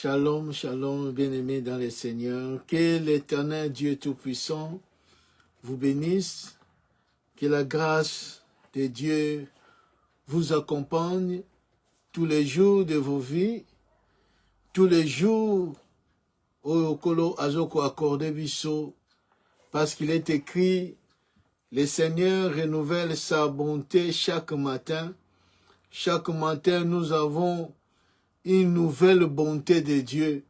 Shalom, shalom, bien-aimés dans le Seigneur. Que l'Éternel Dieu Tout-Puissant vous bénisse. Que la grâce de Dieu vous accompagne tous les jours de vos vies, tous les jours où Okolo Azoko accordé biso, parce qu'il est écrit, le Seigneur renouvelle sa bonté chaque matin. Chaque matin, nous avons une nouvelle bonté de Dieu.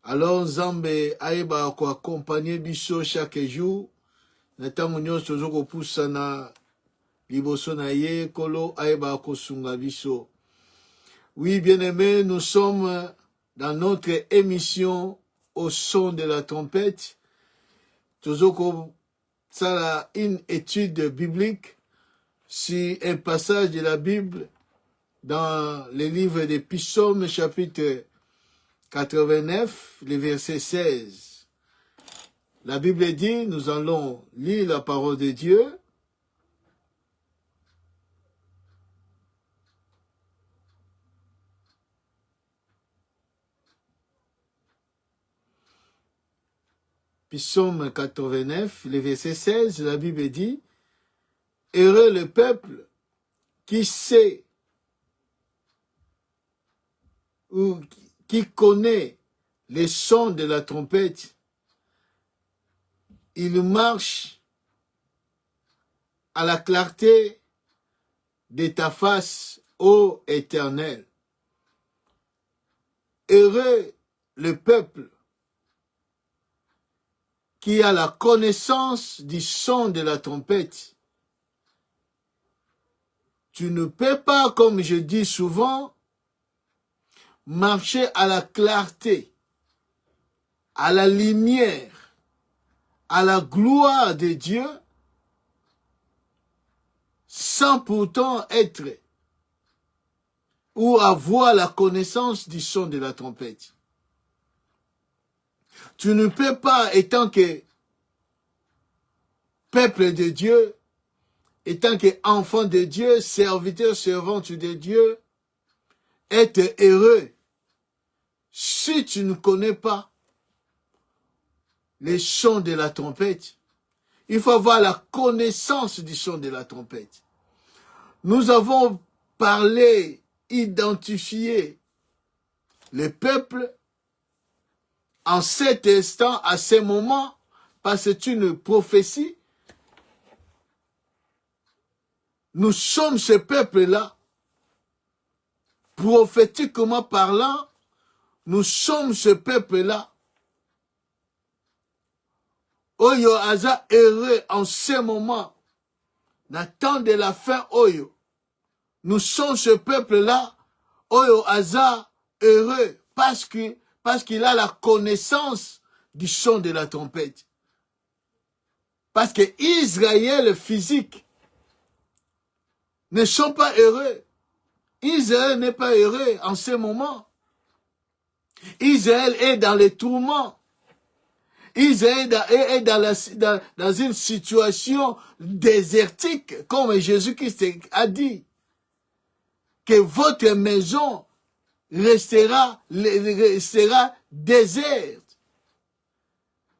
Alors, Nzambe aïba ko accompagner biso chaque jour. Natango nyonso zoko pusana liboso na ye kolo aïba ko sunga biso. Oui, bien-aimés, nous sommes dans notre émission au son de la trompette. Tozoko sala une étude biblique sur un passage de la Bible dans le livre des Psaumes, chapitre 89, le verset 16. La Bible dit, nous allons lire la parole de Dieu. Psaume 89, le verset 16, la Bible dit, « Heureux le peuple qui sait ou qui connaît les sons de la trompette, il marche à la clarté de ta face, ô Éternel. Heureux le peuple qui a la connaissance du son de la trompette. » Tu ne peux pas, comme je dis souvent, marcher à la clarté, à la lumière, à la gloire de Dieu, sans pourtant être ou avoir la connaissance du son de la trompette. Tu ne peux pas, étant que peuple de Dieu, étant qu'enfant de Dieu, serviteur, servante de Dieu, être heureux si tu ne connais pas les sons de la trompette. Il faut avoir la connaissance du son de la trompette. Nous avons parlé, identifié le peuple en cet instant, à ce moment, parce que c'est une prophétie. Nous sommes ce peuple-là, prophétiquement parlant, nous sommes ce peuple-là. Oyo aza heureux en ce moment, n'attend de la fin Oyo. Nous sommes ce peuple-là, Oyo aza heureux parce qu'il a la connaissance du son de la trompette. Parce que Israël physique ne sont pas heureux. Israël n'est pas heureux en ce moment. Israël est dans les tourments. Israël est dans une situation désertique, comme Jésus-Christ a dit, que votre maison restera déserte.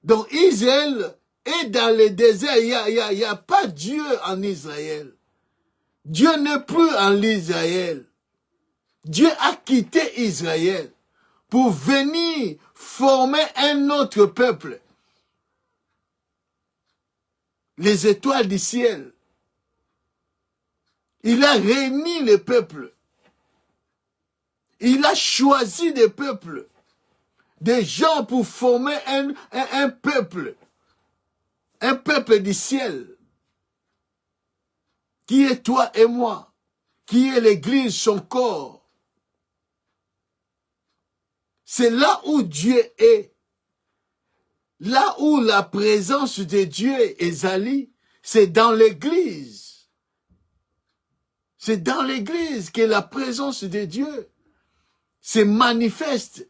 Donc Israël est dans le désert, il n'y a pas Dieu en Israël. Dieu n'est plus en Israël. Dieu a quitté Israël pour venir former un autre peuple. Les étoiles du ciel. Il a réuni les peuples. Il a choisi des peuples, des gens pour former un peuple du ciel, qui est toi et moi, qui est l'Église, son corps. C'est là où Dieu est. Là où la présence de Dieu est allée, c'est dans l'Église. C'est dans l'Église que la présence de Dieu se manifeste.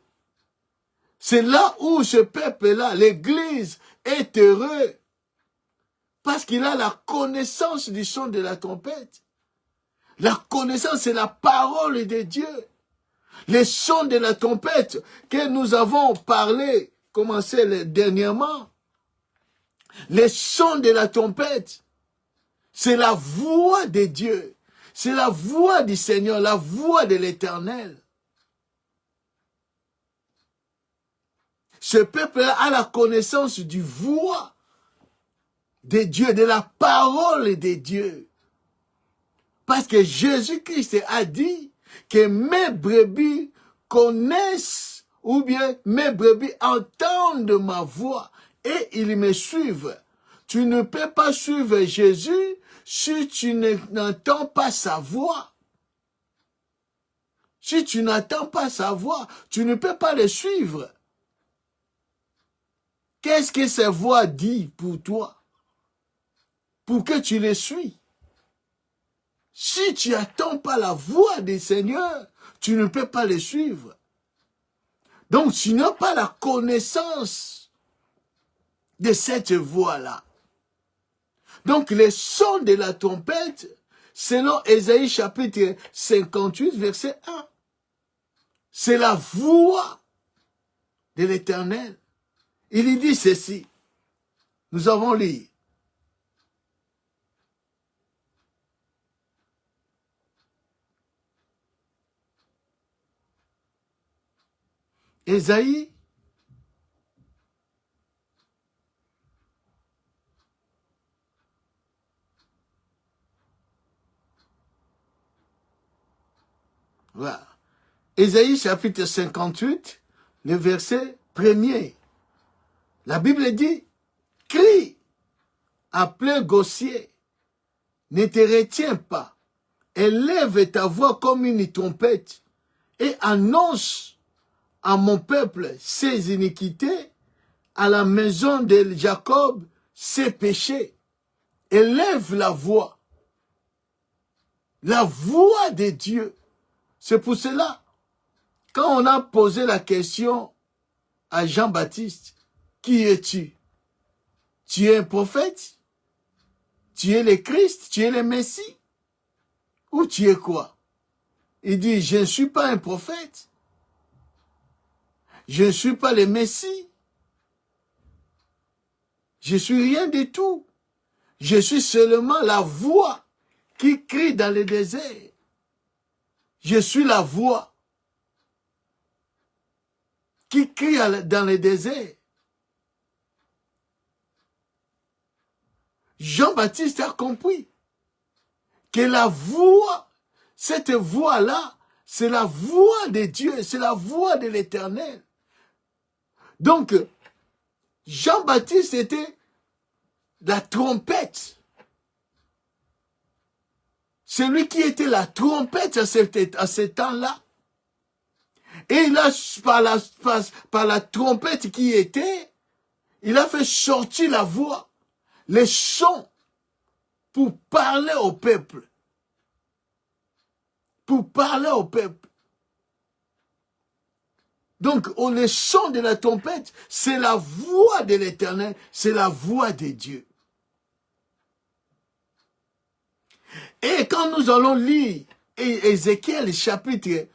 C'est là où ce peuple-là, l'Église, est heureux. Parce qu'il a la connaissance du son de la trompette. La connaissance, c'est la parole de Dieu. Les sons de la trompette que nous avons parlé, commencé dernièrement. Les sons de la trompette, c'est la voix de Dieu. C'est la voix du Seigneur, la voix de l'Éternel. Ce peuple a la connaissance du voix de Dieu, de la parole de Dieu. Parce que Jésus-Christ a dit que mes brebis connaissent, ou bien mes brebis entendent ma voix et ils me suivent. Tu ne peux pas suivre Jésus si tu n'entends pas sa voix. Si tu n'entends pas sa voix, tu ne peux pas le suivre. Qu'est-ce que sa voix dit pour toi? Pour que tu le suis. Si tu n'attends pas la voix du Seigneur, tu ne peux pas le suivre. Donc, tu n'as pas la connaissance de cette voix-là. Donc, les sons de la trompette, selon Ésaïe chapitre 58, verset 1, c'est la voix de l'Éternel. Il dit ceci. Nous avons lu. Ésaïe, voilà. Ésaïe chapitre 58, le verset 1er. La Bible dit, crie à plein gosier, ne te retiens pas, élève ta voix comme une trompette et annonce à mon peuple ses iniquités, à la maison de Jacob ses péchés. Élève la voix de Dieu. C'est pour cela, quand on a posé la question à Jean-Baptiste, qui es-tu? Tu es un prophète? Tu es le Christ? Tu es le Messie? Ou tu es quoi? Il dit, je ne suis pas un prophète. Je ne suis pas le Messie. Je suis rien du tout. Je suis seulement la voix qui crie dans le désert. Je suis la voix qui crie dans le désert. Jean-Baptiste a compris que la voix, cette voix-là, c'est la voix de Dieu, c'est la voix de l'Éternel. Donc, Jean-Baptiste était la trompette. Celui qui était la trompette à ce temps-là. Et il a, par la trompette qui était, il a fait sortir la voix, les sons, pour parler au peuple. Pour parler au peuple. Donc, le son de la trompette, c'est la voix de l'Éternel, c'est la voix de Dieu. Et quand nous allons lire Ézéchiel chapitre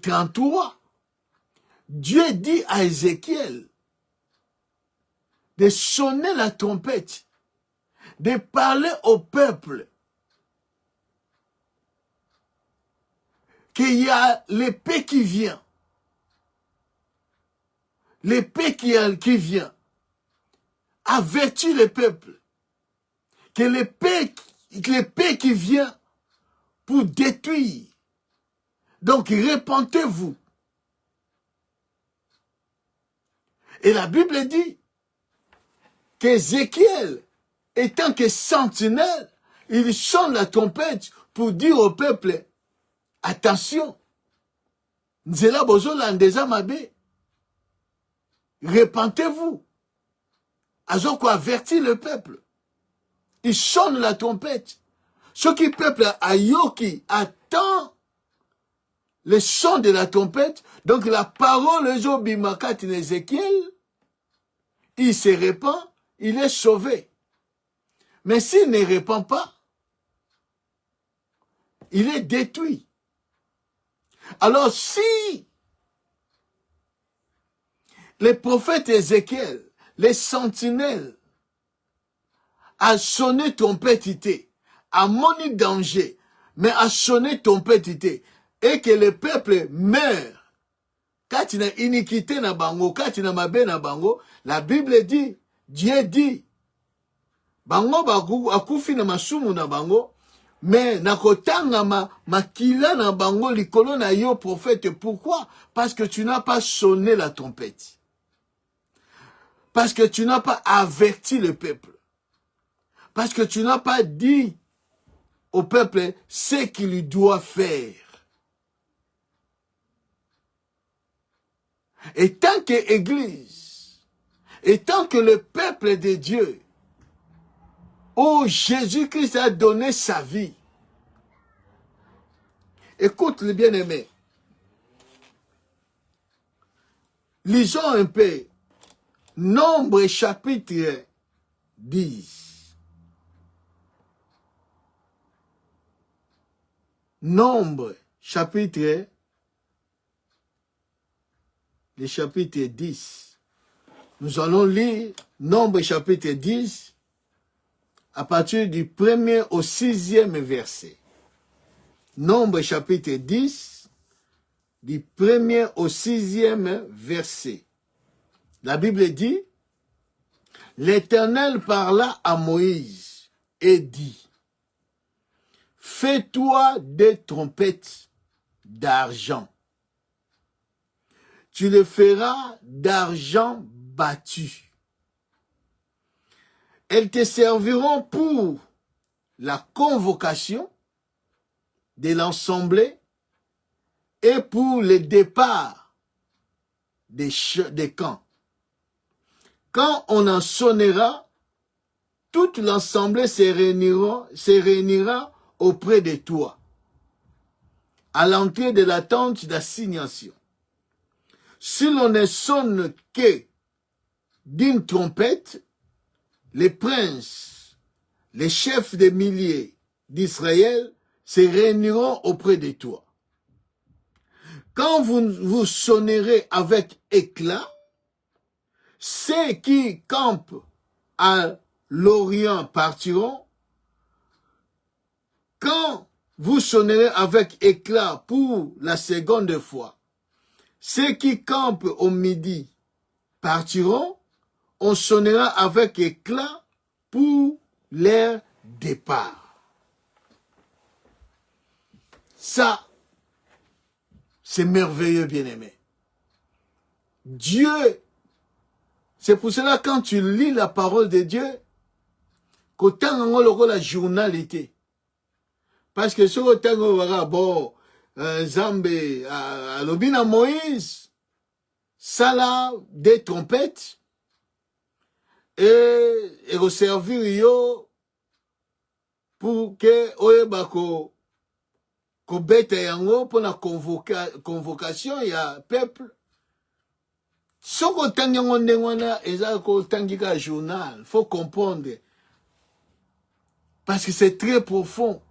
33, Dieu dit à Ézéchiel de sonner la trompette, de parler au peuple, qu'il y a l'épée qui vient. L'épée qui vient. Avertit le peuple que l'épée qui vient pour détruire. Donc, répentez-vous. Et la Bible dit qu'Ézéchiel, étant que sentinelle, il sonne la trompette pour dire au peuple, attention, nzela bozolanda mabe, répentez-vous. Azoko avertit le peuple. Il sonne la trompette. Ce qui peuple Ayoki attend le son de la trompette. Donc la parole de Bimakat Ézéchiel, il se répand, il est sauvé. Mais s'il ne répand pas, il est détruit. Alors si les prophètes Ézéchiel, les sentinelles, a sonné trompette, a moni danger, mais a sonné trompette, et que le peuple meurt, quand il y a iniquité na bango, quand il y a mabe na bango, la Bible dit, Dieu dit, bango akufi na masumu na bango, mais nakotanga makila na bango likolo na yo prophète. Pourquoi? Parce que tu n'as pas sonné la trompette. Parce que tu n'as pas averti le peuple. Parce que tu n'as pas dit au peuple ce qu'il lui doit faire. Et tant que l'Église, et tant que le peuple de Dieu, où Jésus-Christ a donné sa vie, écoute le bien-aimé, lisons un peu Nombre chapitre 10. Nombre chapitre, le chapitre 10. Nous allons lire Nombre chapitre 10 à partir du 1er au 6e verset. Nombre chapitre 10 du 1er au 6e verset. La Bible dit, l'Éternel parla à Moïse et dit, fais-toi des trompettes d'argent. Tu le feras d'argent battu. Elles te serviront pour la convocation de l'assemblée et pour le départ des camps. Quand on en sonnera, toute l'assemblée se réunira auprès de toi, à l'entrée de la tente d'assignation. Si l'on ne sonne que d'une trompette, les princes, les chefs des milliers d'Israël se réuniront auprès de toi. Quand vous sonnerez avec éclat, ceux qui campent à l'Orient partiront. Quand vous sonnerez avec éclat pour la seconde fois, ceux qui campent au midi partiront. On sonnera avec éclat pour leur départ. Ça, c'est merveilleux, bien-aimé. Dieu, c'est pour cela quand tu lis la parole de Dieu, qu'autant on la journalité. Parce que ce autant on va bon, Zambé, à l'obina Moïse, ça là, des trompettes, et au servir yo, pour que oyebako, ko bete yango, pour la convocation, il y a peuple. Soko tangi ngonde ngwana, ezako tangi ka journal, faut comprendre. Parce que c'est très profond.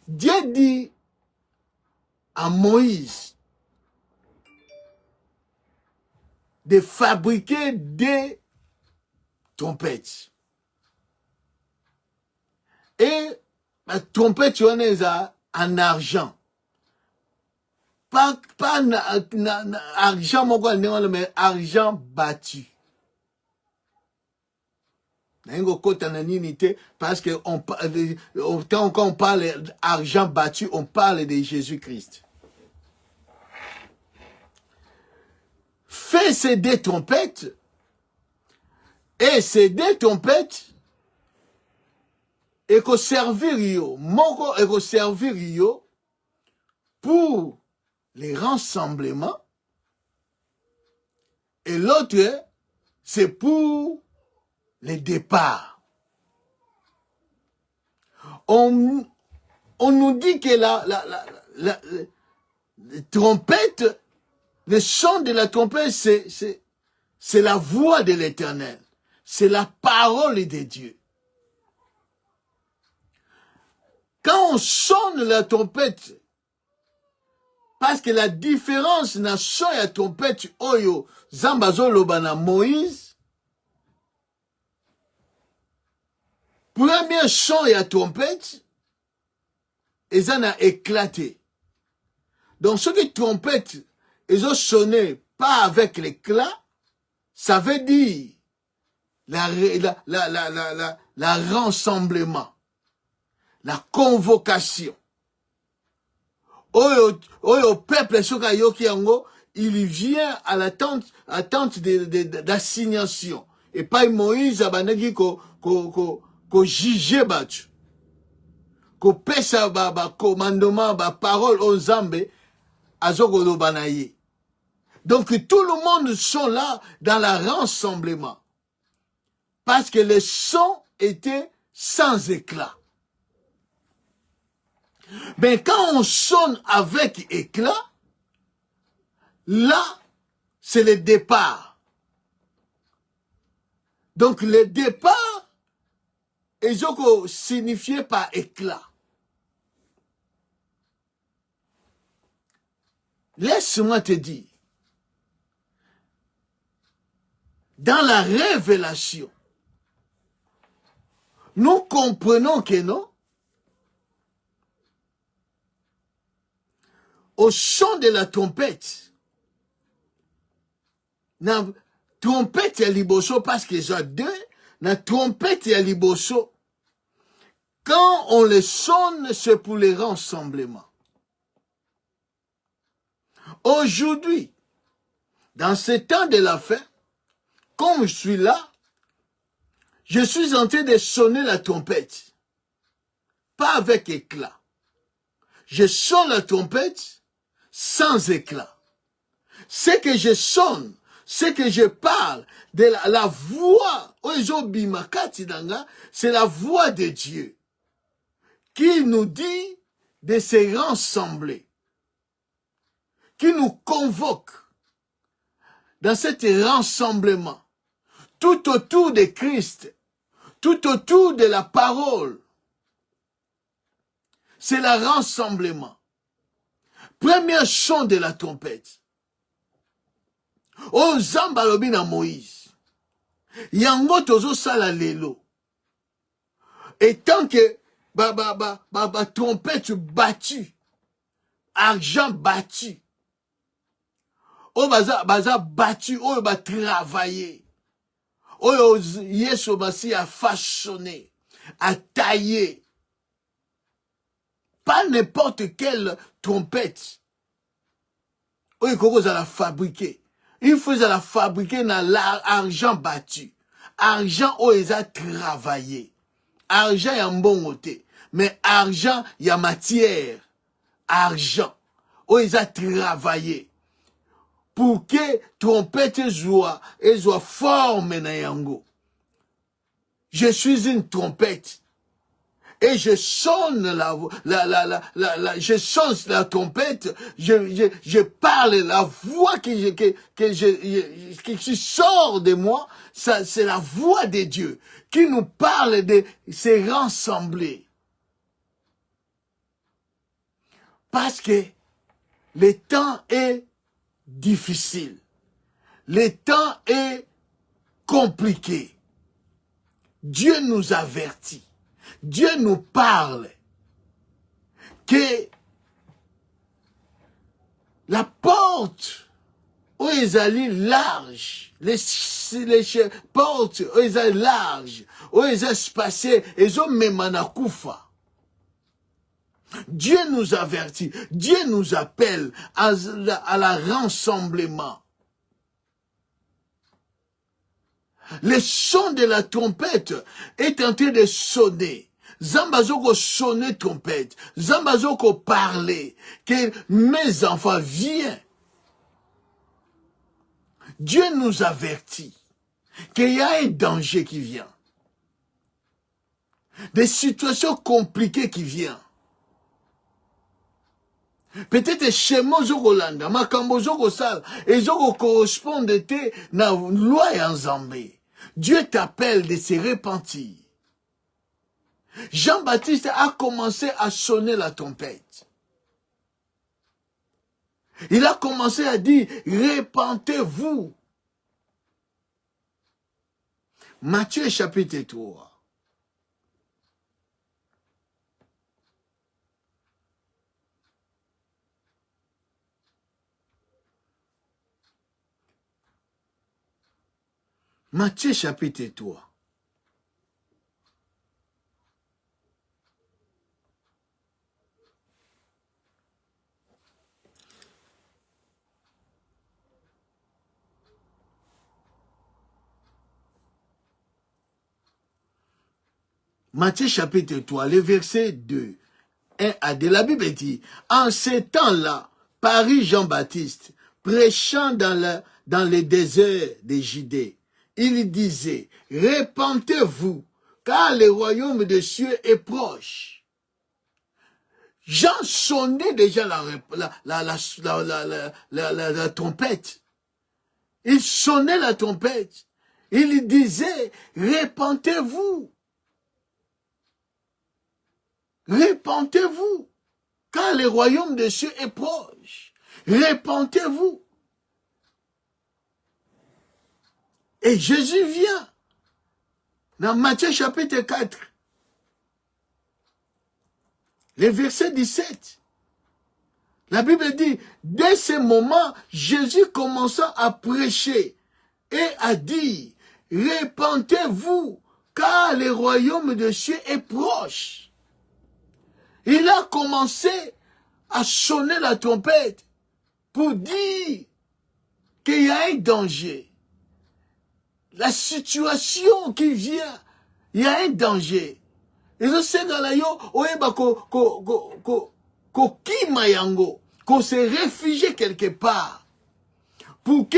Dieu dit à Moïse de fabriquer des trompettes. Et la trompette, tu en es en argent. Pas argent, mais argent battu. Parce que quand on parle d'argent battu, on parle de Jésus-Christ. Fais ces deux trompettes, et ces deux trompettes, et qu'on servir yo, moko et qu'on servir yo, pour les rassemblements, et l'autre, c'est pour les départs. On nous dit que la trompette, le son de la trompette, c'est la voix de l'Éternel. C'est la parole de Dieu. Quand on sonne la trompette Parce que la différence na son ya trompette oyo Zamba zoloba na Moïse, premier son ya trompette, eza na éclaté. Donc ce qui trompette, ils ont sonné pas avec l'éclat, ça veut dire la rassemblement, la convocation. Oyo peuple soka yoki yango, il vient à l'attente d'assignation. Et pas Moïse abanaki ko juger batu. Ko pesa ba commandement ba parole aux Zambé azoko lobanaye. Donc tout le monde sont là dans le rassemblement. Parce que le son était sans éclat. Mais quand on sonne avec éclat, là, c'est le départ. Donc le départ est signifié par éclat. Laisse-moi te dire, dans la révélation, nous comprenons que non, au son de la trompette, la trompette ya liboso, parce que j'ai deux, la trompette ya liboso, quand on le sonne, c'est pour les rassemblements. Aujourd'hui, dans ce temps de la fin, comme je suis là, je suis en train de sonner la trompette, pas avec éclat. Je sonne la trompette sans éclat. Ce que je sonne, ce que je parle, de la voix, c'est la voix de Dieu qui nous dit de se rassembler, qui nous convoque dans cet rassemblement, tout autour de Christ, tout autour de la parole. C'est le rassemblement. Premier son de la trompette. Oh, Zamba lobi na Moïse. Yango tozo sala lelo. Et tant que trompette battu, argent battu, oh baza battu, oh ba travailler, oh Yesu Masi a façonné, a taillé. Pas n'importe quelle trompette. Oui, comment ça la fabriquer? Il faut la fabriquer dans l'argent battu. Argent, oh, ils ont travaillé. Argent, il y a un bon côté. Mais argent, il y a matière. Argent, oh, ils ont travaillé. Pour que trompette soit forme na yango. Je suis une trompette. Et je sonne je sonne la trompette, je parle, la voix qui sort de moi, c'est la voix de Dieu qui nous parle de se rassembler. Parce que le temps est difficile, le temps est compliqué. Dieu nous avertit. Dieu nous parle que la porte où ils allaient large, les portes où ils allaient large, où ils allaient spacés, ils ont même manakoufa. Dieu nous avertit, Dieu nous appelle à la rassemblement. Le son de la trompette est en train de sonner. Zambazoko sonner trompette. Zambazoko parler. Que mes enfants viennent. Dieu nous avertit qu'il y a un danger qui vient. Des situations compliquées qui viennent. Peut-être chez moi, Zokolanda, Makambo Zokosal, et Zoko correspondent na loi en Zambé. Dieu t'appelle de se repentir. Jean-Baptiste a commencé à sonner la trompette. Il a commencé à dire, répentez-vous. Matthieu chapitre 3. Matthieu chapitre 3. Matthieu chapitre 3, le verset 2, 1 à 2, la Bible dit, en ces temps-là, parut Jean-Baptiste, prêchant dans les déserts de Judée. Il disait, répentez-vous, car le royaume des cieux est proche. Jean sonnait déjà la trompette. Il sonnait la trompette. Il disait, répentez-vous. Répentez-vous, car le royaume des cieux est proche. Répentez-vous. Et Jésus vient dans Matthieu chapitre 4, le verset 17. La Bible dit, dès ce moment, Jésus commença à prêcher et à dire, répentez-vous, car le royaume des cieux est proche. Il a commencé à sonner la trompette pour dire qu'il y a un danger. La situation qui vient, il y a un danger. Et je sais dans la yo, qu'on s'est réfugié quelque part. Pour que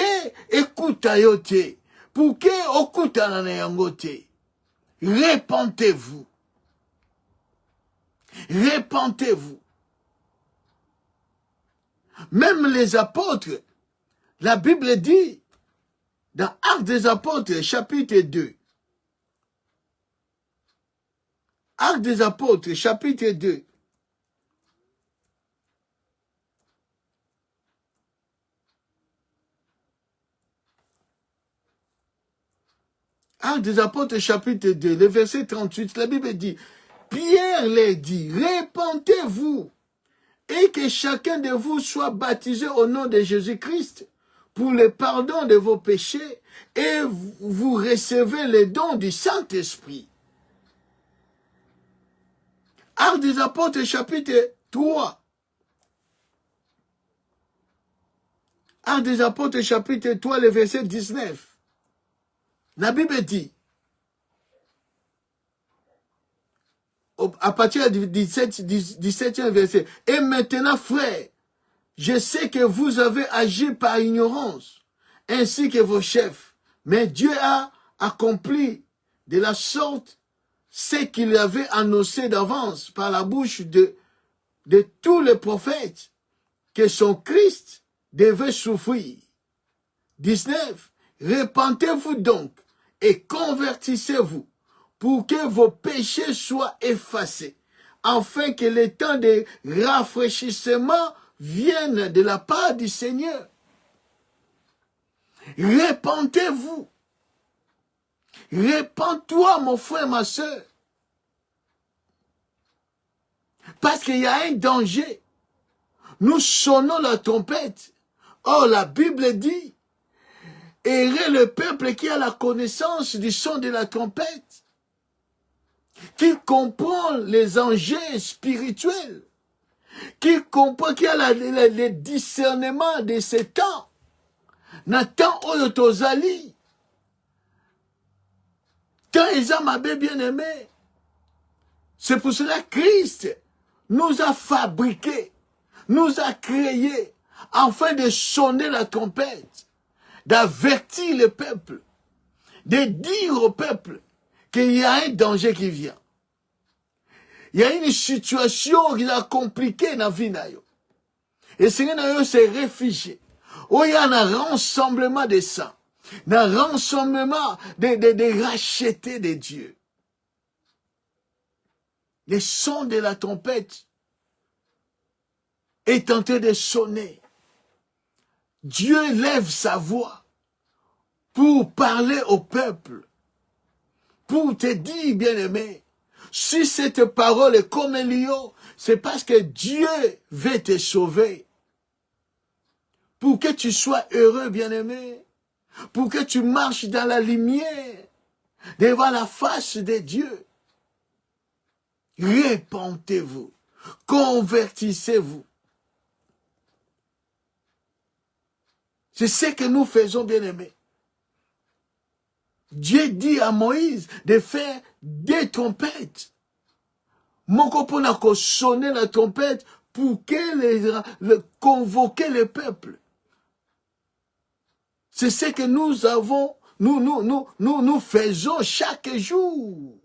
écoute ayote, pour que okuta nanayangote. Répentez-vous. Répentez-vous. Même les apôtres, la Bible dit, dans Actes des apôtres, chapitre 2, Actes des apôtres, chapitre 2, Actes des apôtres, chapitre 2, le verset 38, la Bible dit, Pierre leur dit, répentez-vous et que chacun de vous soit baptisé au nom de Jésus-Christ pour le pardon de vos péchés et vous recevez les dons du Saint-Esprit. Actes des apôtres, chapitre 3. Actes des apôtres, chapitre 3, le verset 19. La Bible dit, à partir du 17e verset, « Et maintenant, frères, je sais que vous avez agi par ignorance, ainsi que vos chefs, mais Dieu a accompli de la sorte ce qu'il avait annoncé d'avance par la bouche de tous les prophètes, que son Christ devait souffrir. » 19. Répentez-vous donc et convertissez-vous pour que vos péchés soient effacés, afin que le temps de rafraîchissement vienne de la part du Seigneur. Répentez-vous. Répands-toi, mon frère, ma soeur. Parce qu'il y a un danger. Nous sonnons la trompette. Or, la Bible dit, errez le peuple qui a la connaissance du son de la trompette, qui comprend les enjeux spirituels, qui comprend, qui a le discernement de ces temps. Nathan oyo tozali. Quand ils ont m'avait bien aimé, c'est pour cela que Christ nous a fabriqués, nous a créés, afin de sonner la trompette, d'avertir le peuple, de dire au peuple qu'il y a un danger qui vient. Il y a une situation qui est compliquée dans la vie. Et Seigneur s'est réfugié. Oh, il y a un rassemblement des saints, un rassemblement des rachetés de Dieu. Le son de la trompette est en train de sonner. Dieu lève sa voix pour parler au peuple, pour te dire, bien-aimé, si cette parole est comme un lion, c'est parce que Dieu veut te sauver. Pour que tu sois heureux, bien-aimé, pour que tu marches dans la lumière, devant la face de Dieu. Répentez-vous, convertissez-vous. C'est ce que nous faisons, bien-aimés. Dieu dit à Moïse de faire des trompettes. Moko pona ko sonner la trompette pour que convoquer le peuple. C'est ce que nous avons, nous faisons chaque jour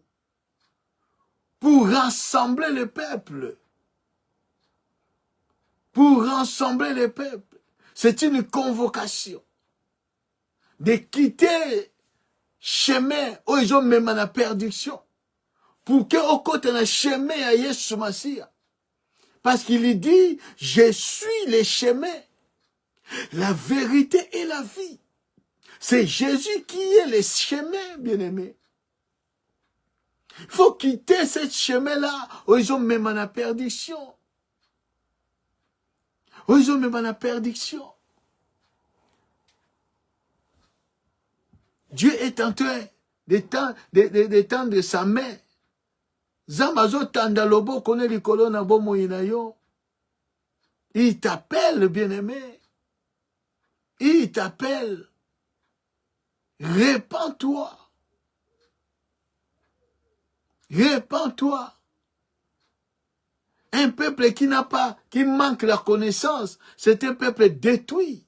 pour rassembler le peuple. Pour rassembler le peuple. C'est une convocation de quitter chemin où ils ont même la perdition pour que au côté de chemin à Yesu Masia. Parce qu'il dit, je suis le chemin, la vérité et la vie. C'est Jésus qui est le chemin, bien-aimé. Il faut quitter ce chemin-là où ils ont même la perdition. Où ils ont même la perdition. Dieu est en train d'étendre sa main. Zamazo Tandalobo connaît les colonnes à Bomoïnayo. Il t'appelle, bien-aimé. Il t'appelle. Répands-toi. Répands-toi. Un peuple qui n'a pas, qui manque la connaissance, c'est un peuple détruit.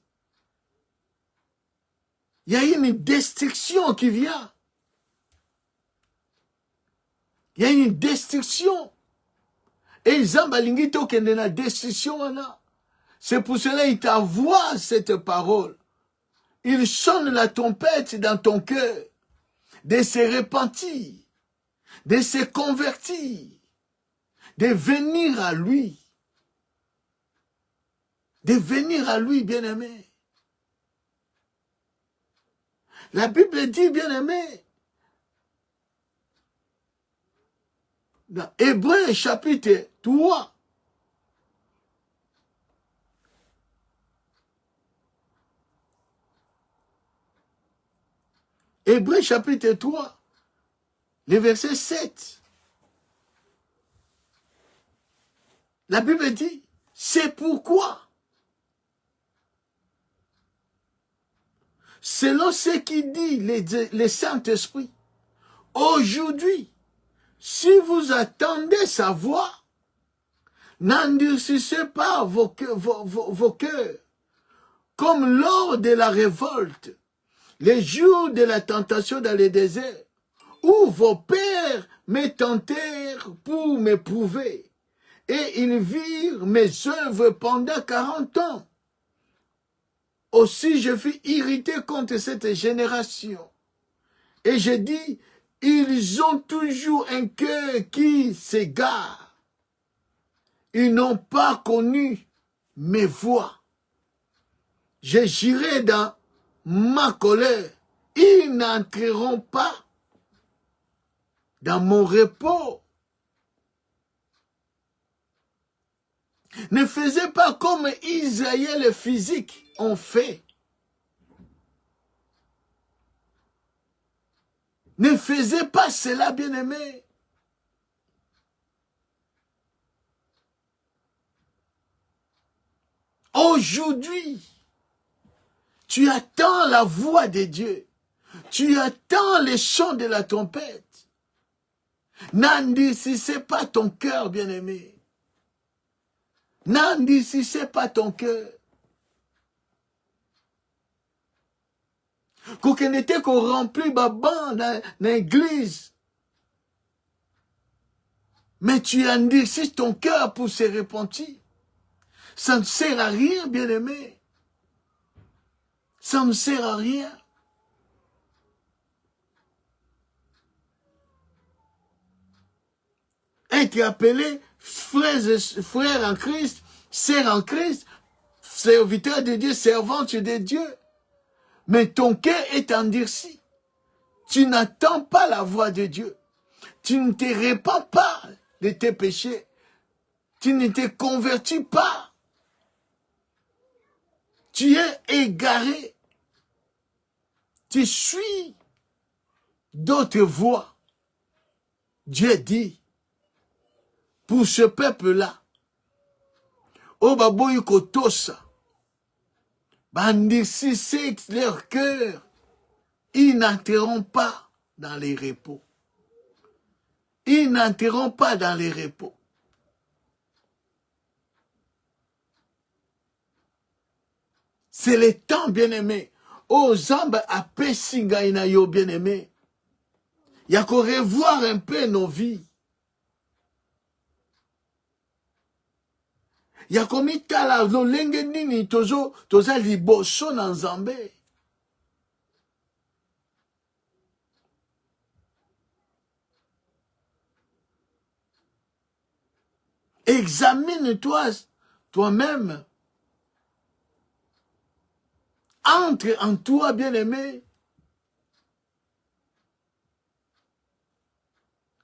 Il y a une destruction qui vient. Il y a une destruction. Et Zambalingi tokende na destruction wana. C'est pour cela qu'il t'envoie cette parole. Il sonne la trompette dans ton cœur de se repentir, de se convertir, de venir à lui. De venir à lui, bien-aimé. La Bible dit, bien-aimé, dans Hébreux chapitre 3, Hébreux chapitre 3, le verset 7. La Bible dit, c'est pourquoi, selon ce qu'il dit le Saint-Esprit, aujourd'hui, si vous attendez sa voix, n'endurcissez pas vos cœurs, comme lors de la révolte, les jours de la tentation dans le désert, où vos pères me tentèrent pour m'éprouver, et ils virent mes œuvres pendant 40 ans. Aussi je fus irrité contre cette génération. Et je dis, ils ont toujours un cœur qui s'égare. Ils n'ont pas connu mes voies. Je j'irai dans ma colère. Ils n'entreront pas dans mon repos. Ne faisez pas comme Israël physique ont fait. Ne faisez pas cela, bien-aimé. Aujourd'hui, tu attends la voix de Dieu. Tu attends les chants de la trompette. N'endurcissez pas ton cœur, bien-aimé. N'endurcissez pas ton cœur. Qu'on était qu'on remplit baban dans l'église. Mais tu endurcis ton cœur pour se repentir. Ça ne sert à rien, bien-aimé. Ça ne sert à rien. Être appelé frère en Christ, sœur en Christ, serviteur de Dieu, servante de Dieu. Mais ton cœur est endurci. Tu n'attends pas la voix de Dieu. Tu ne te répands pas de tes péchés. Tu ne te convertis pas. Tu es égaré. Tu suis d'autres voies. Dieu dit, pour ce peuple-là, oh baboyi kotosa, bandisi c'est leur cœur, ils n'entreront pas dans les repos. Ils n'entreront pas dans les repos. C'est le temps, bien-aimé. Oh, Zamba a pesinga inayo, bien-aimé. Il y a qu'à revoir un peu nos vies. Il y a comme itala lolenge nini toza liboso na Nzambe. Examine-toi toi-même. Entre en toi, bien-aimé.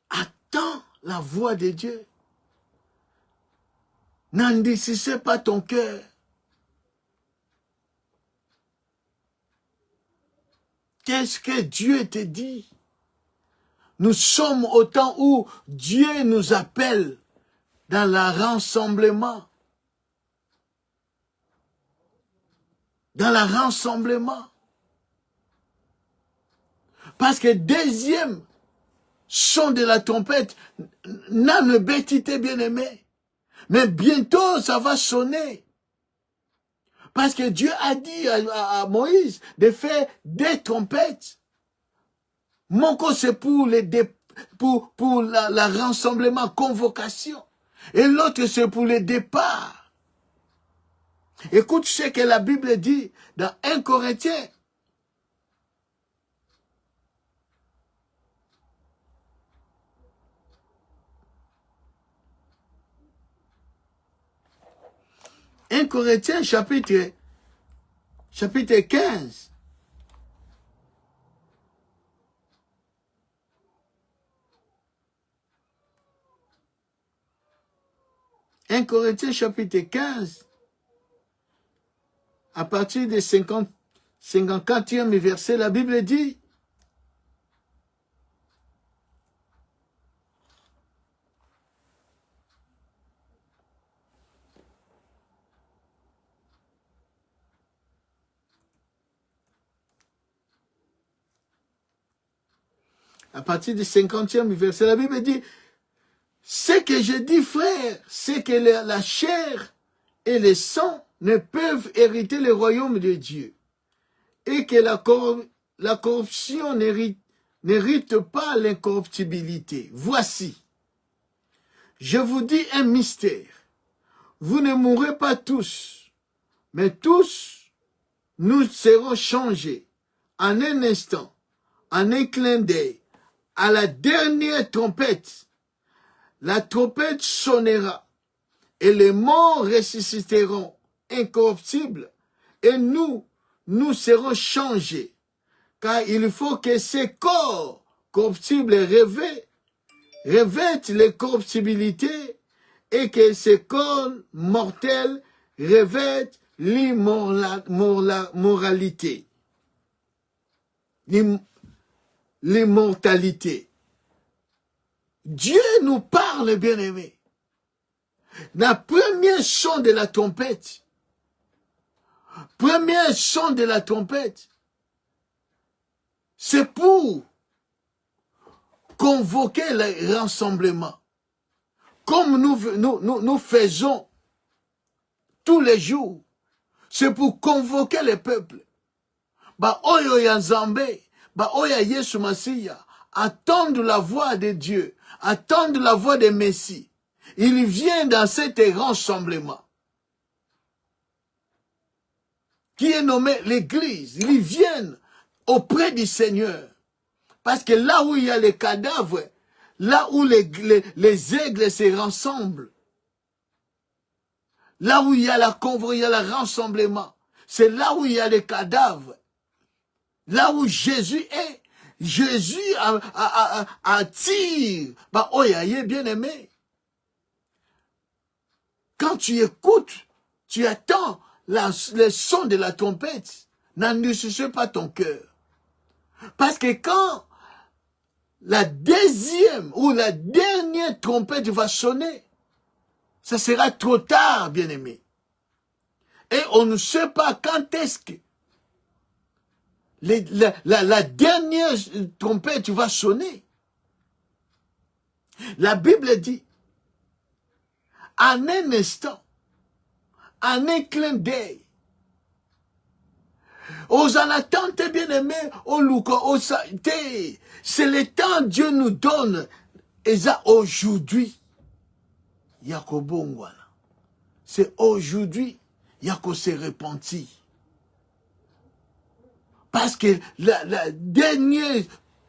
Attends la voix de Dieu. N'endurcissez pas ton cœur. Qu'est-ce que Dieu te dit? Nous sommes au temps où Dieu nous appelle dans le rassemblement. Dans le rassemblement. Parce que deuxième son de la trompette, n'a ne bêtité bien-aimé. Mais bientôt, ça va sonner. Parce que Dieu a dit à Moïse de faire des trompettes. Mon c'est pour la rassemblement, convocation. Et l'autre, c'est pour le départ. Écoute ce que la Bible dit dans 1 Corinthiens. Un Corinthiens chapitre 15. Un Corinthiens chapitre 15, à partir de 54e verset, la Bible dit, à partir du 50e verset, la Bible dit, ce que je dis, frère, c'est que la chair et le sang ne peuvent hériter le royaume de Dieu, et que la corruption n'hérite pas l'incorruptibilité. Voici, je vous dis un mystère. Vous ne mourrez pas tous, mais tous, nous serons changés en un instant, en un clin d'œil, à la dernière trompette. La trompette sonnera, et les morts ressusciteront incorruptibles, et nous serons changés, car il faut que ces corps corruptibles revêtent les corruptibilités, et que ces corps mortels revêtent l'immortalité. L'immortalité. Dieu nous parle, bien-aimés. La première son de la trompette, c'est pour convoquer le rassemblement. Comme nous faisons tous les jours. C'est pour convoquer le peuple. Ba oyo ya Nzambe, ba oya Yesu Masiya, attendre la voix de Dieu, attendre la voix de Messie. Il vient dans cet rassemblement qui est nommé l'Église. Ils viennent auprès du Seigneur. Parce que là où il y a les cadavres, là où les aigles se rassemblent, là où il y a la convoi, il y a le rassemblement. C'est là où il y a les cadavres. Là où Jésus est. Jésus attire. Bah, oh, bien aimé. Quand tu écoutes, tu attends le son de la trompette. N'endurcissez pas ton cœur. Parce que quand la deuxième ou la dernière trompette va sonner, ça sera trop tard, bien-aimé. Et on ne sait pas quand est-ce que la dernière trompette va sonner. La Bible dit, en un instant, en un clin d'œil, aux en attente, bien-aimés, au Luka, au Saïté, c'est le temps que Dieu nous donne. Et ça, aujourd'hui, Yakobongwana. C'est aujourd'hui, Yako s'est repenti. Parce que la dernière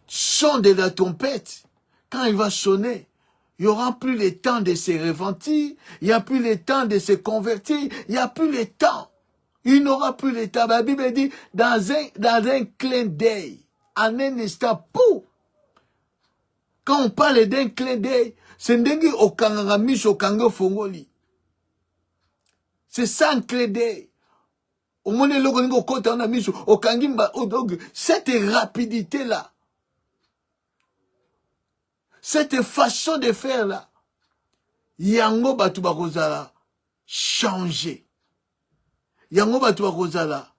son de la trompette, quand il va sonner, il n'y aura plus le temps de se repentir, il n'y a plus le temps de se convertir, il n'y a plus le temps. Il n'aura plus le temps. La Bible dit, dans un clin d'œil, en un instant, pou! Quand on parle d'un clin d'œil, c'est ndengi okanga miso okanga fongoli. C'est ça un clin d'œil. Cette rapidité-là, cette façon de faire-là, yango batu bakozala changer. Yango batu bakozala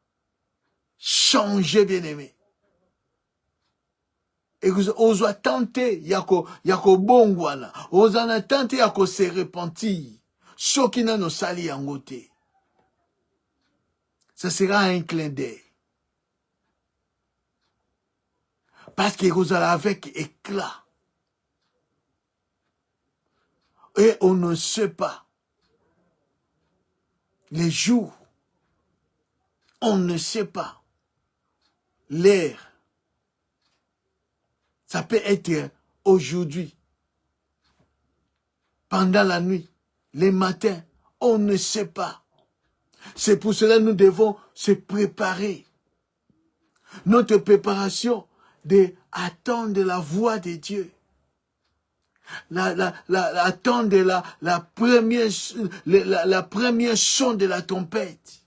changer, bien-aimé. Et vous osez tenter yako bongwana, osez tenter yako se repentir. Sokina no sali yango te. Ça sera un clin d'œil. Parce que vous allez avec éclat. Et on ne sait pas les jours. On ne sait pas l'heure. Ça peut être aujourd'hui, pendant la nuit, les matins. On ne sait pas. C'est pour cela que nous devons se préparer. Notre préparation d'attendre la voix de Dieu. Attendre la première son de la trompette.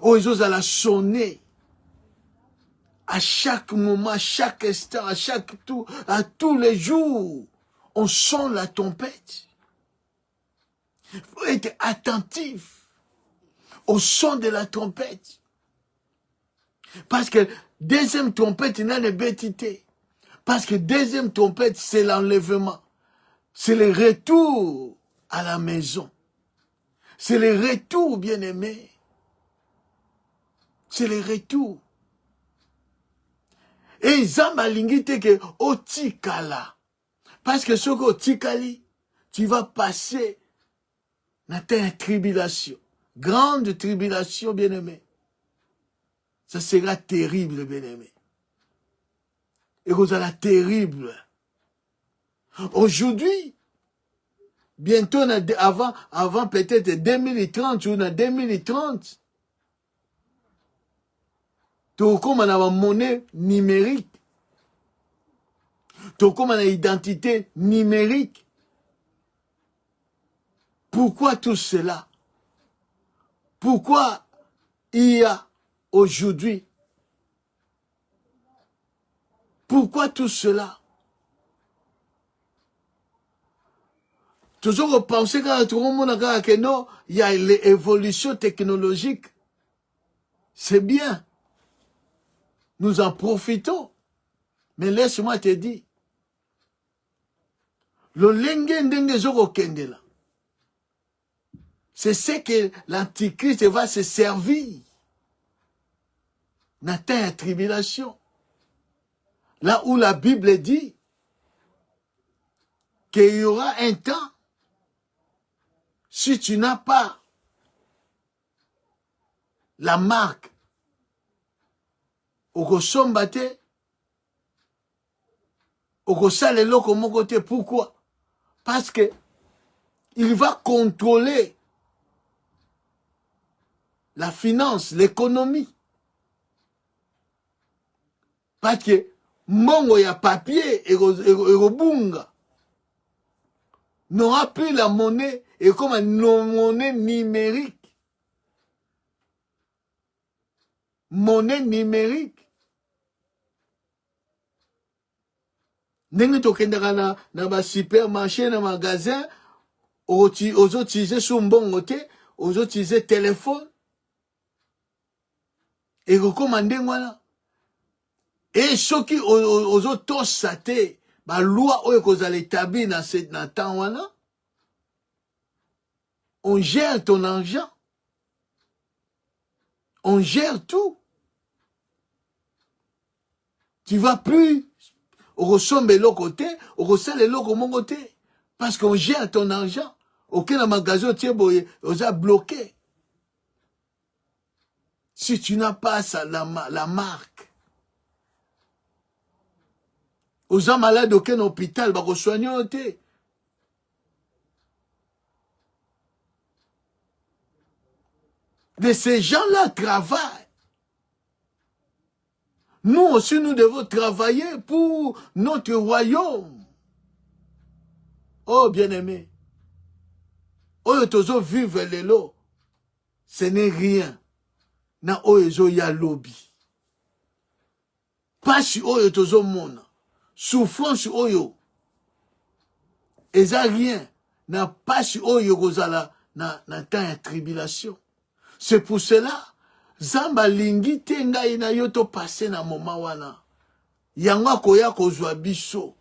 Oh, ils osent la sonner. À chaque moment, à chaque instant, à tous les jours, on sonne la trompette. Il faut être attentif au son de la trompette. Parce que deuxième trompette, il y a une bêtité. Parce que deuxième trompette, c'est l'enlèvement. C'est le retour à la maison. C'est le retour, bien-aimé. C'est le retour. Et Zamba lingite que otikala. Parce que ce que otikali, tu vas passer dans ta tribulation. Grande tribulation, bien-aimé. Ça sera terrible, bien-aimé. Et vous allez terrible. Aujourd'hui, bientôt, avant peut-être 2030 ou 2030, tout comme on a une monnaie numérique, tout comme on a une identité numérique. Pourquoi tout cela? Pourquoi il y a aujourd'hui? Pourquoi tout cela? Toujours repenser quand tout le monde a que non, il y a l'évolution technologique. C'est bien. Nous en profitons. Mais laisse-moi te dire. Le lenge zoro kendela. C'est ce que l'Antichrist va se servir. Dans ta tribulation. Là où la Bible dit qu'il y aura un temps, si tu n'as pas la marque, okosombate, okosale loko mon côté, pourquoi? Parce que il va contrôler la finance, l'économie. Parce que mongo ya papier et robunga n'aura plus la monnaie et comme une monnaie numérique. Monnaie numérique. Ndenge tokendaka na ba supermarché na magasin ozoutiliser sur mbongo te, ozoutiliser téléphone et recommandé wana. Et soki ozotosa te ba loi oyo kozala établi na temps wana, on gère ton argent. On gère tout. Tu vas plus ressemble l'autre côté, au ressemble l'autre mon côté. Parce qu'on gère ton argent. Aucun magasin on a bloqué. Si tu n'as pas ça, la marque. Aux gens malades, aucun hôpital, bah, soigner. Mais ces gens-là travaillent. Nous aussi, nous devons travailler pour notre royaume. Oh, bien-aimé. Oh, tozo vivre l'élo. Ce n'est rien. Na oyo ya lobby. Pas si oyo tozo mona. Souffrance oyo. Eza rien. Na pas si oyo gozala na temps ya tribulation. C'est pour cela. Zamba lingi tenga ina yoto passé na moment wana. Yangwa koya kozwa biso.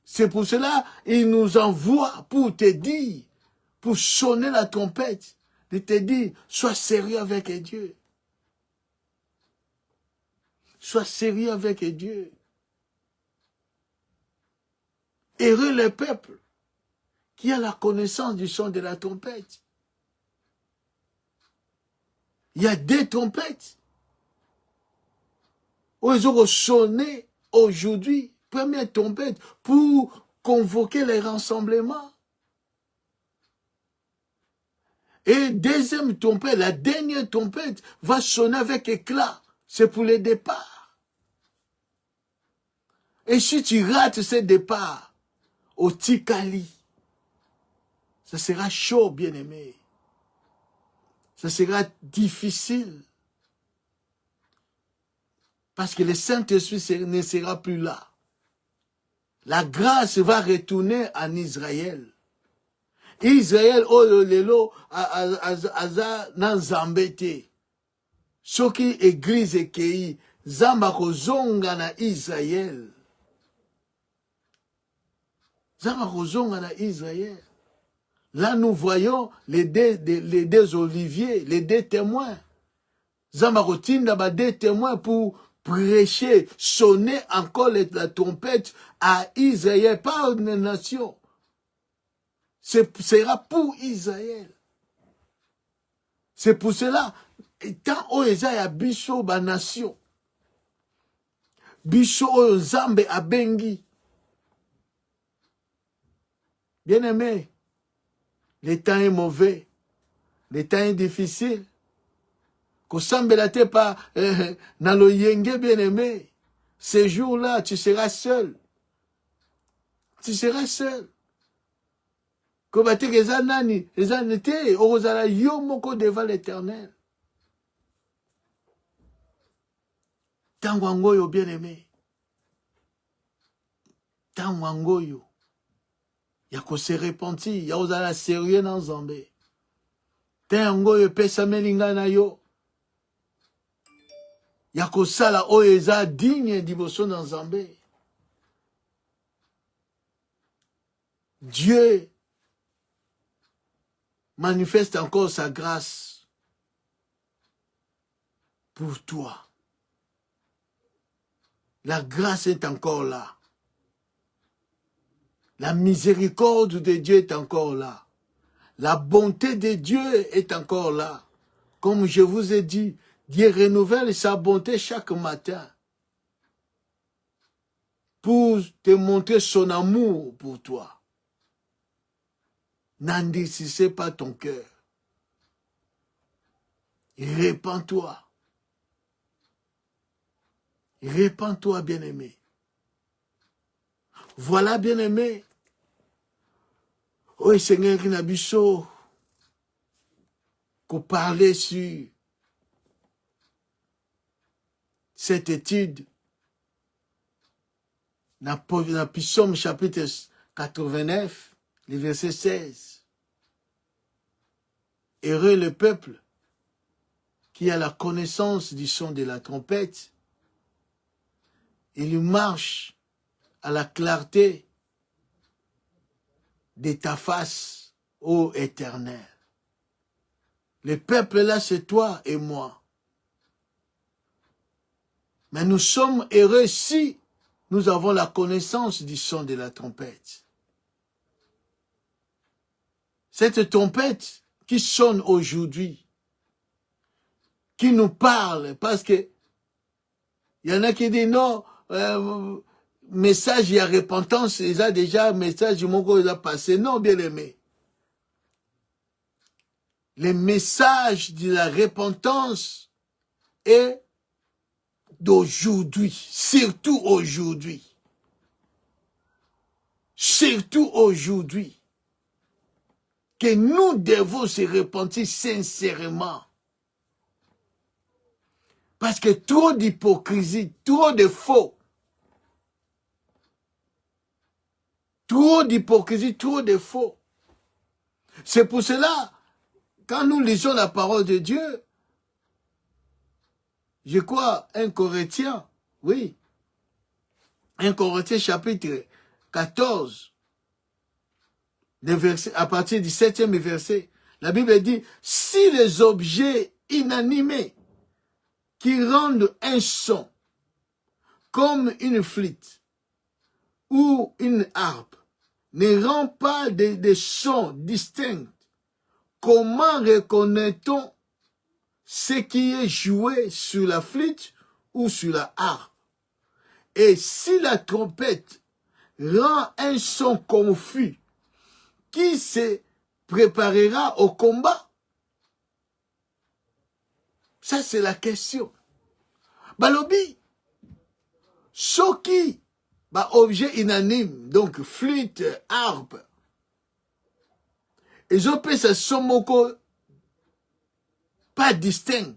C'est pour cela il nous envoie pour te dire, pour sonner la trompette, de te dire, sois sérieux avec Dieu. Sois sérieux avec Dieu. Heureux le peuple qui a la connaissance du son de la trompette. Il y a des trompettes. Ils ont sonné aujourd'hui, première trompette, pour convoquer les rassemblements. Et deuxième trompette, la dernière trompette, va sonner avec éclat. C'est pour le départ. Et si tu rates ce départ, au Tikali, ça sera chaud, bien-aimé. Ça sera difficile. Parce que le Saint-Esprit ne sera plus là. La grâce va retourner en Israël. Israël, oh lelo, aza nan zambete. Soki église ekei, zamba kozonga na Israël. Zamba kozonga na Israël. Là, nous voyons les deux oliviers, les deux témoins. Zamba kotinda ba deux témoins pour prêcher, sonner encore la trompette à Israël, pas une nation. Ce sera pour Israël. C'est pour cela, tant oeza ya biso ba nation, biso oyo Nzambe abengi. Bien-aimé, le temps est mauvais, le temps est difficile. Kosambela te pa na lo yenge, bien-aimé. Ces jours-là, tu seras seul. Tu seras seul. Kobate eza nani, eza nete, ozala yo moko devant l'Éternel. Tango angoyo, bien-aimé. Tango angoyo. Ya ko se repentir, ya ozala sérieux nan Nzambe. Tango angoyo pesa melinga na yo. Ya ko sala oyo eza digne diboso na Nzambe. Dieu manifeste encore sa grâce pour toi. La grâce est encore là. La miséricorde de Dieu est encore là. La bonté de Dieu est encore là. Comme je vous ai dit, Dieu renouvelle sa bonté chaque matin pour te montrer son amour pour toi. n'endurcissez pas ton cœur. Répands-toi. Répands-toi, bien-aimé. Voilà, bien-aimé. Oh, Seigneur, qui n'a biso, qu'on parlait sur cette étude, dans Psaume chapitre 89, le verset 16. Heureux le peuple qui a la connaissance du son de la trompette. Il marche à la clarté de ta face, ô Éternel. Le peuple là, c'est toi et moi. Mais nous sommes heureux si nous avons la connaissance du son de la trompette. Cette trompette qui sonne aujourd'hui, qui nous parle, parce que il y en a qui disent non, message, il y a repentance, il y a déjà message du monde qui a passé. Non, bien aimé. Le message de la repentance est d'aujourd'hui, surtout aujourd'hui. Surtout aujourd'hui. Que nous devons se repentir sincèrement. Parce que trop d'hypocrisie, trop de faux. Trop d'hypocrisie, trop de faux. C'est pour cela, quand nous lisons la parole de Dieu, je crois, 1 Corinthiens, oui, 1 Corinthiens chapitre 14, à partir du 7e verset, la Bible dit, si les objets inanimés qui rendent un son, comme une flûte ou une harpe, ne rendent pas des sons distincts, comment reconnaît-on ce qui est joué sur la flûte ou sur la harpe? Et si la trompette rend un son confus, qui se préparera au combat? Ça, c'est la question. Balobi, soki, objet inanime, donc flûte, harpe, ils ont fait ce son moko pas distinct.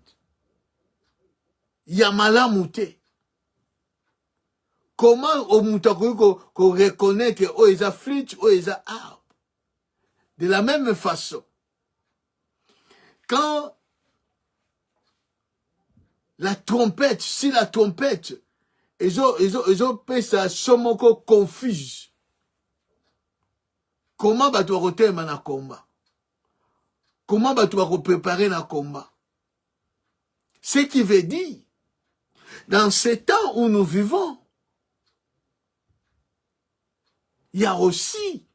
Yamala mouté. Comment au moutako qu'on reconnaît que oh ils a flûte, oh ils a harpe? De la même façon, quand la trompette, si la trompette, ils ont fait ça somoko confuse. Comment tu vas retenir na combat? Comment tu vas préparer na combat? Ce qui veut dire, dans ce temps où nous vivons, il y a aussi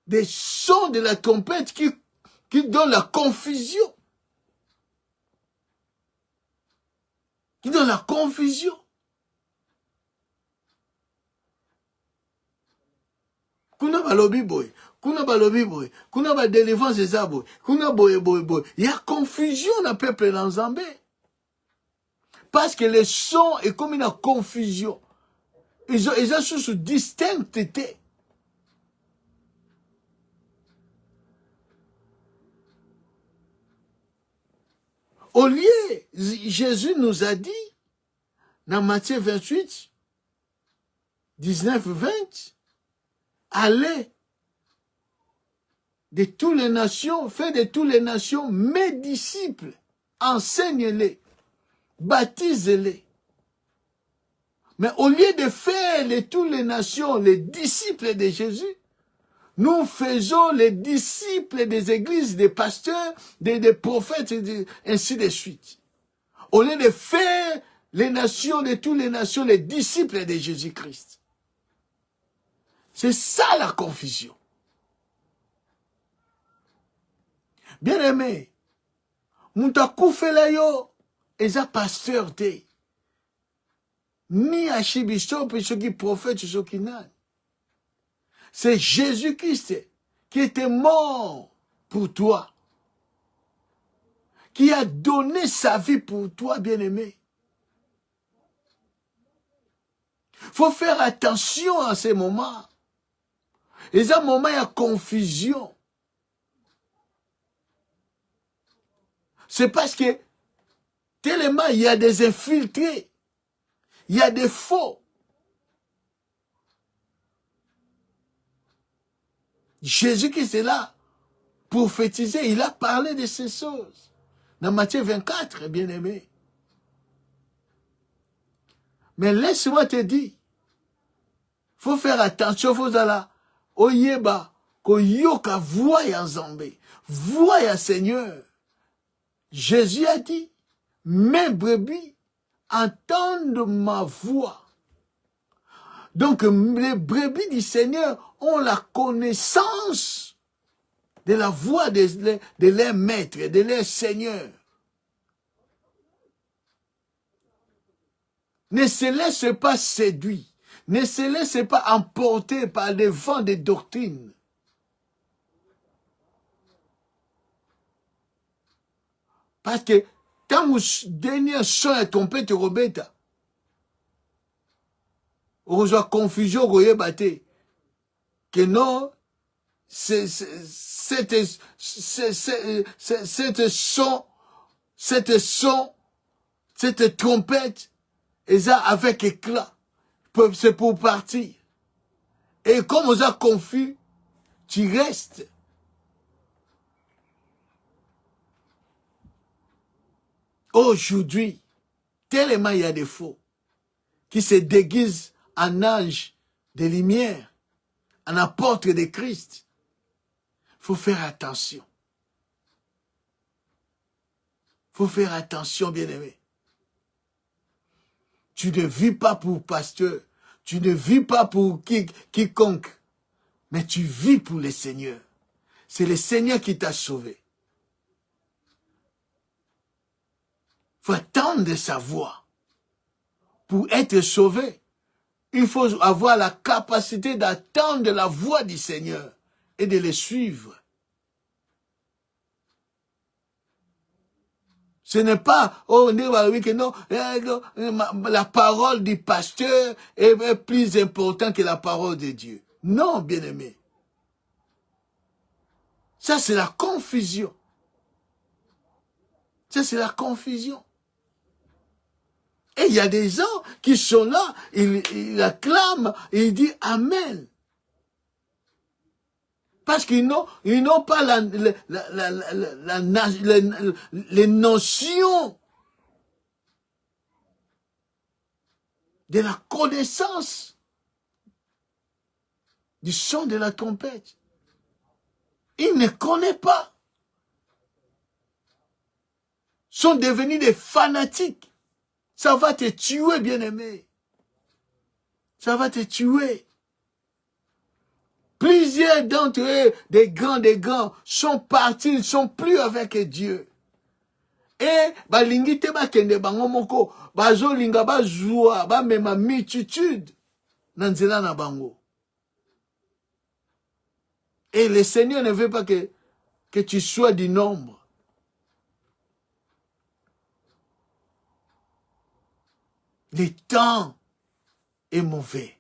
des sons de la trompette qui donnent la confusion. Qui donnent la confusion. Kuna balobi boy, kuna balobi boy, kuna ba délivrance des aboy, kuna boy. Il y a confusion dans le peuple dans Zambé. Parce que les sons est comme une confusion. Ils ont sous distincteté. Au lieu, Jésus nous a dit, dans Matthieu 28, 19, 20, allez de toutes les nations, faites de toutes les nations mes disciples, enseignez-les, baptisez-les. Mais au lieu de faire de toutes les nations les disciples de Jésus, nous faisons les disciples des églises, des pasteurs, des prophètes, et ainsi de suite. Au lieu de faire les nations, de toutes les nations, les disciples de Jésus-Christ. C'est ça la confusion. Bien aimé, Moutakoufela yo, eza pasteur te. Ni achibiso, pe ceux qui prophètent, ceux qui n'ont. C'est Jésus-Christ qui était mort pour toi, qui a donné sa vie pour toi, bien-aimé. Il faut faire attention à ces moments. Et à un moment, il y a confusion. C'est parce que tellement il y a des infiltrés, il y a des faux. Jésus-Christ est là, prophétiser, il a parlé de ces choses. Dans Matthieu 24, bien-aimé. Mais laisse-moi te dire, il faut faire attention, il faut aller oyeba, koyoka voix ya Nzambe, voix ya Seigneur. Jésus a dit, mes brebis entendent ma voix. Donc, les brebis du Seigneur ont la connaissance de la voix de leur maître, de leur Seigneur. Ne se laisse pas séduire. Ne se laisse pas emporter par les vents de doctrine. Parce que quand vous dernier son est trompé de Robeta, on reçoit confusion, que non, cette trompette, et ça avec éclat, c'est pour partir. Et comme on a confus, tu restes. Aujourd'hui, tellement il y a des faux qui se déguisent en ange de lumière, en apôtre de Christ. Il faut faire attention. Il faut faire attention, bien-aimé. Tu ne vis pas pour pasteur, tu ne vis pas pour quiconque, mais tu vis pour le Seigneur. C'est le Seigneur qui t'a sauvé. Il faut attendre sa voix. Pour être sauvé, il faut avoir la capacité d'attendre la voix du Seigneur et de le suivre. Ce n'est pas, oh, on dit oui que non, la parole du pasteur est plus importante que la parole de Dieu. Non, bien-aimé. Ça, c'est la confusion. Ça, c'est la confusion. Et il y a des gens qui sont là, ils acclament, et ils disent Amen. Parce qu'ils n'ont pas les notions de la connaissance du son de la trompette. Ils ne connaissent pas. Ils sont devenus des fanatiques. Ça va te tuer, bien-aimé. Ça va te tuer. Plusieurs d'entre eux, des grands, sont partis, ils ne sont plus avec Dieu. Et, balingi te bakende bango moko, bazo linga bazua, ba mema multitude, nanzela na bango. Et le Seigneur ne veut pas que tu sois du nombre. Le temps est mauvais.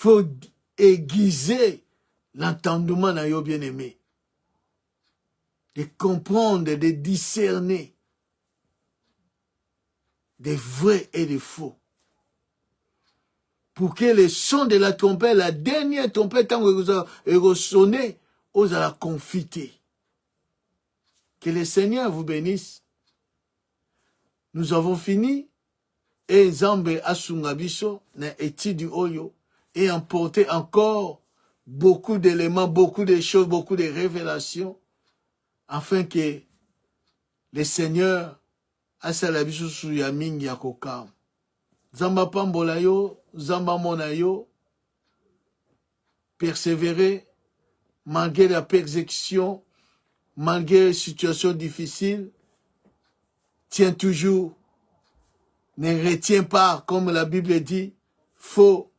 Il faut aiguiser l'entendement de nos bien-aimés. De comprendre, de discerner des vrais et des faux. Pour que le son de la trompette, la dernière trompette, tant que vous sonnez, ose à la confiter. Que le Seigneur vous bénisse. Nous avons fini. Et Nzambe asungabiso na étude oyo et emporter encore beaucoup d'éléments, beaucoup de choses, beaucoup de révélations afin que le Seigneur asala biso su ya mingi ya kokam. Zamba pambola yo, Zamba mona yo, persévérer malgré la persécution, malgré les situations difficiles, tiens toujours. Ne retiens pas, comme la Bible dit, faut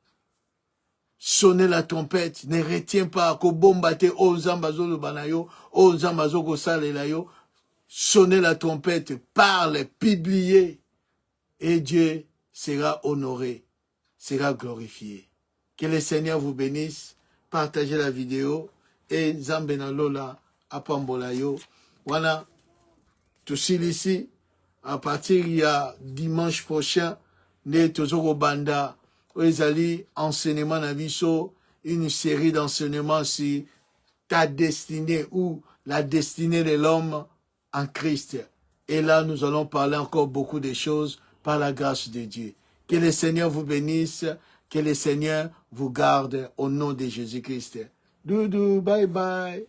sonner la trompette. Ne retiens pas que bombate o zambazo le banayo, o zambazo ko salelayo. Sonnez la trompette, parle, publiez. Et Dieu sera honoré, sera glorifié. Que le Seigneur vous bénisse. Partagez la vidéo. Et Zambena Lola Apambolayo. Voilà. Tout ici. À partir il y a dimanche prochain, ne tozoko banda, ezali enseignement na biso, une série d'enseignements sur ta destinée ou la destinée de l'homme en Christ. Et là, nous allons parler encore beaucoup de choses par la grâce de Dieu. Que le Seigneur vous bénisse, que le Seigneur vous garde au nom de Jésus-Christ. Doudou, bye bye.